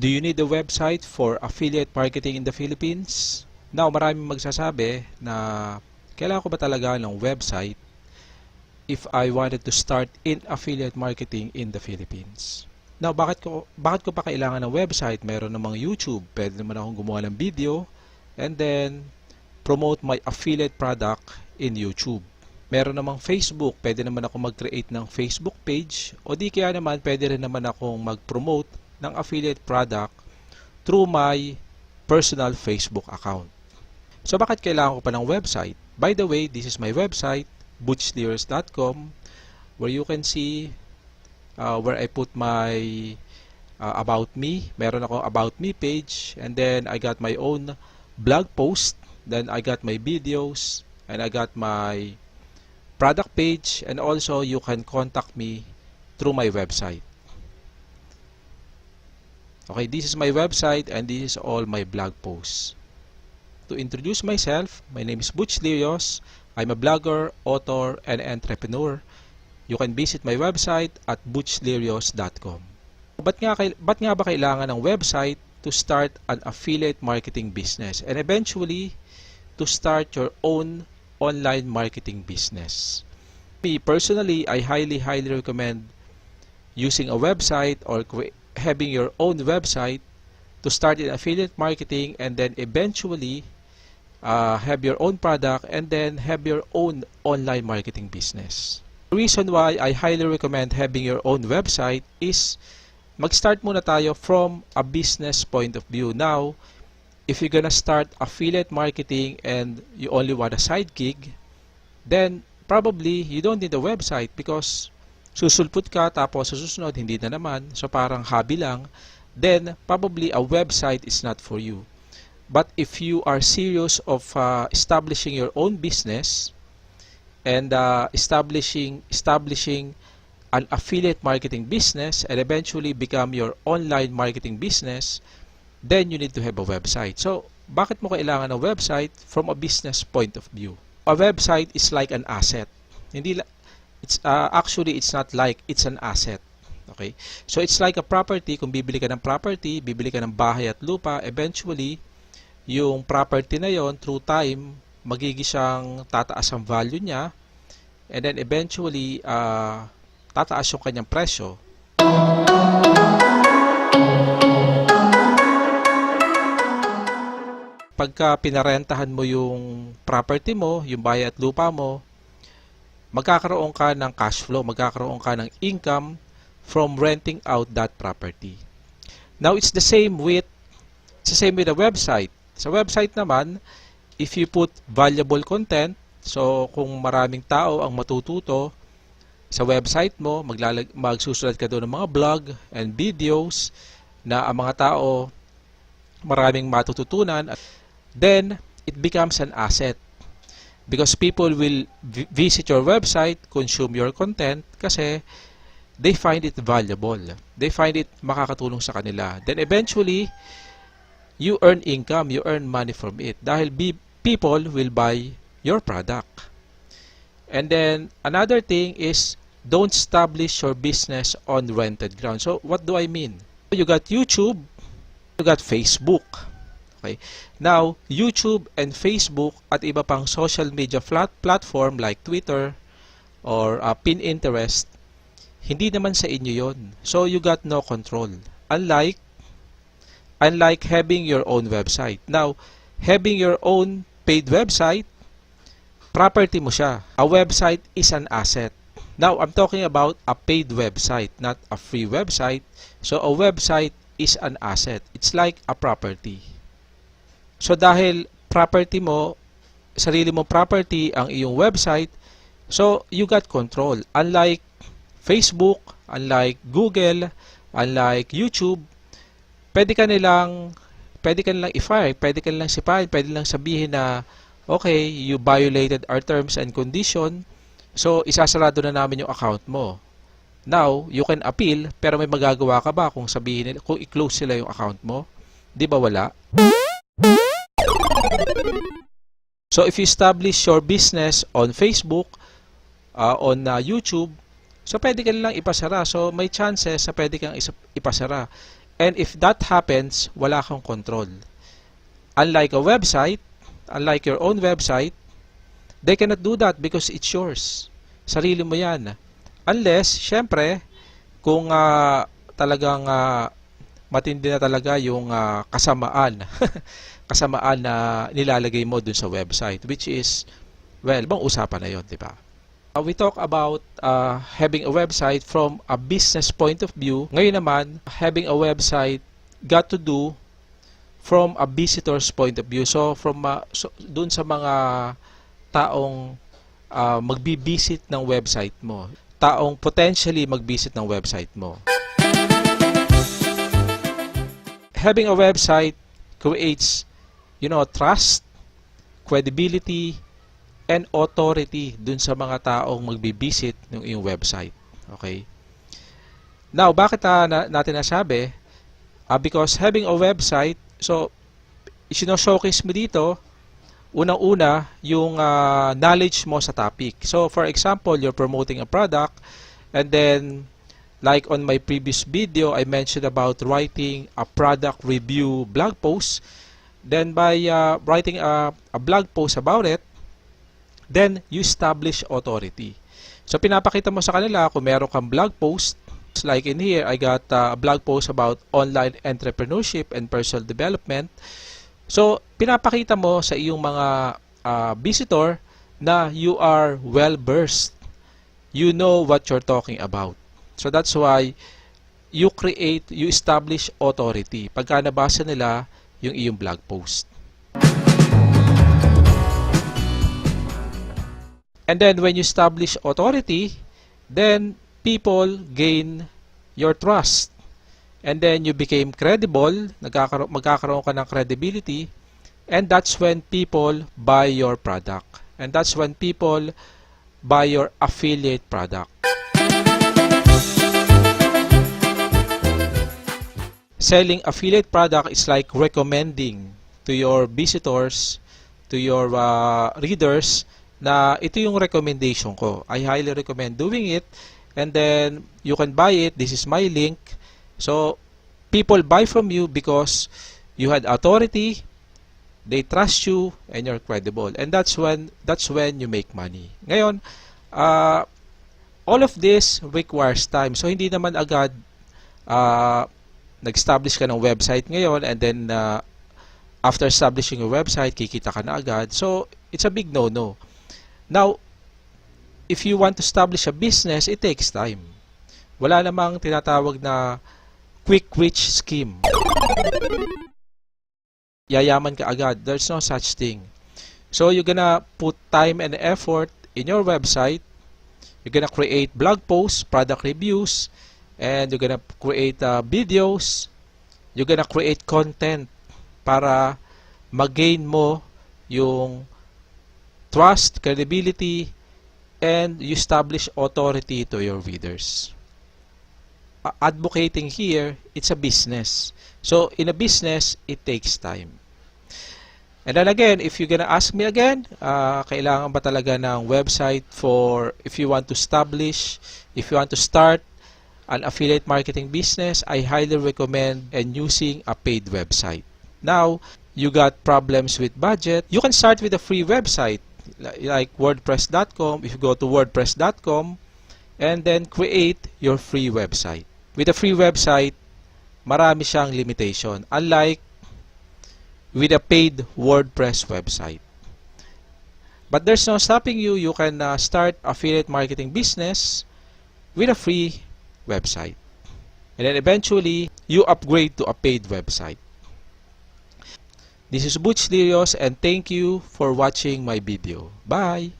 Do you need a website for affiliate marketing in the Philippines? Now, maraming magsasabi na kailangan ko ba talaga ng website if I wanted to start in affiliate marketing in the Philippines? Now, bakit ko pa kailangan ng website? Meron namang YouTube, pwede naman akong gumawa ng video and then promote my affiliate product in YouTube. Meron namang Facebook, pwede naman ako mag-create ng Facebook page o di kaya naman pwede rin naman akong mag-promote ng affiliate product through my personal Facebook account. So bakit kailangan ko pa ng website? By the way, this is my website, butchlirios.com, where you can see where I put my about me. Meron ako about me page, and then I got my own blog post, then I got my videos, and I got my product page, and also you can contact me through my website. Okay, this is my website and this is all my blog posts. To introduce myself, my name is Butch Lirios. I'm a blogger, author, and entrepreneur. You can visit my website at butchlirios.com. Ba't nga ba kailangan ng website to start an affiliate marketing business and eventually to start your own online marketing business? Me personally, I highly recommend using a website or having your own website to start in affiliate marketing and then eventually have your own product and then have your own online marketing business. The reason why I highly recommend having your own website is mag-start muna tayo from a business point of view. Now, if you're gonna start affiliate marketing and you only want a side gig, then probably you don't need a website because susulput ka tapos sa susunod hindi na naman, so parang hobby lang, then probably a website is not for you. But if you are serious of establishing your own business and establishing an affiliate marketing business and eventually become your online marketing business, then you need to have a website. So, bakit mo kailangan ng website? From a business point of view. A website is like an asset. Actually, it's not like, it's an asset. Okay? So, it's like a property. Kung bibili ka ng property, bibili ka ng bahay at lupa, eventually, yung property na yon through time, magiging siyang tataas ang value niya, and then eventually, tataas yung kanyang presyo. Pagka pinarentahan mo yung property mo, yung bahay at lupa mo, magkakaroon ka ng cash flow, magkakaroon ka ng income from renting out that property. Now, it's the same with a website. Sa website naman, if you put valuable content, so kung maraming tao ang matututo sa website mo, magsusulat ka doon ng mga blog and videos na ang mga tao maraming matututunan, then it becomes an asset. Because people will visit your website, consume your content, kasi they find it valuable. They find it makakatulong sa kanila. Then eventually, you earn income, you earn money from it. Dahil people will buy your product. And then, another thing is, don't establish your business on rented ground. So, what do I mean? You got YouTube, you got Facebook. Okay. Now, YouTube and Facebook at iba pang social media platform like Twitter or Pinterest, hindi naman sa inyo yon. So, you got no control. Unlike having your own website. Now, having your own paid website, property mo siya. A website is an asset. Now, I'm talking about a paid website, not a free website. So, a website is an asset. It's like a property. So, dahil property mo, sarili mong property ang iyong website, so, you got control. Unlike Facebook, unlike Google, unlike YouTube, pwede ka nilang i-fire, pwede ka nilang sipahin, pwede nilang sabihin na, okay, you violated our terms and condition, so isasarado na namin yung account mo. Now, you can appeal, pero may magagawa ka ba kung sabihin nila, kung i-close sila yung account mo? Di ba wala? So, if you establish your business on Facebook, on YouTube, so pwede ka nilang ipasara. So, may chances na pwede kang ipasara. And if that happens, wala kang control. Unlike a website, unlike your own website, they cannot do that because it's yours. Sarili mo yan. Unless, syempre, kung talagang matindi na talaga yung kasamaan. Kasamaan na nilalagay mo dun sa website, which is, well, bang usapan na yun, di ba? We talk about having a website from a business point of view. Ngayon naman, having a website got to do from a visitor's point of view. So, dun sa mga taong magbi-visit ng website mo, taong potentially mag-visit ng website mo. Having a website creates, trust, credibility, and authority dun sa mga taong magbi-visit ng iyong website. Okay? Now, bakit natin nasabi? Because having a website, so, showcase mo dito, unang-una, yung knowledge mo sa topic. So, for example, you're promoting a product, and then, like on my previous video, I mentioned about writing a product review blog post. Then, by writing a blog post about it, then you establish authority. So, pinapakita mo sa kanila kung meron kang blog post. Like in here, I got a blog post about online entrepreneurship and personal development. So, pinapakita mo sa iyong mga visitor na you are well-versed. You know what you're talking about. So, that's why you establish authority pagka nabasa nila yung iyong blog post. And then, when you establish authority, then people gain your trust. And then, you became credible, magkakaroon ka ng credibility, and that's when people buy your product. And that's when people buy your affiliate product. Selling affiliate product is like recommending to your visitors, to your readers, na ito yung recommendation ko. I highly recommend doing it, and then you can buy it. This is my link. So, people buy from you because you had authority, they trust you, and you're credible. And that's when you make money. Ngayon, all of this requires time. So, hindi naman agad nag-establish ka ng website ngayon, and then after establishing your website, kikita ka na agad. So, it's a big no-no. Now, if you want to establish a business, it takes time. Wala namang tinatawag na quick rich scheme. Yayaman ka agad. There's no such thing. So, you're gonna put time and effort in your website. You're gonna create blog posts, product reviews, and you're gonna create videos. You're gonna create content para mag-gain mo yung trust, credibility, and you establish authority to your readers. Advocating here, it's a business. So, in a business, it takes time. And then again, if you're gonna ask me again, kailangan ba talaga ng website if you want to start an affiliate marketing business, I highly recommend using a paid website. Now, you got problems with budget, you can start with a free website like wordpress.com. If you go to wordpress.com and then create your free website. With a free website, marami siyang limitation, unlike with a paid WordPress website. But there's no stopping you. You can start affiliate marketing business with a free website. And then eventually, you upgrade to a paid website. This is Butch, Lirios, and thank you for watching my video. Bye!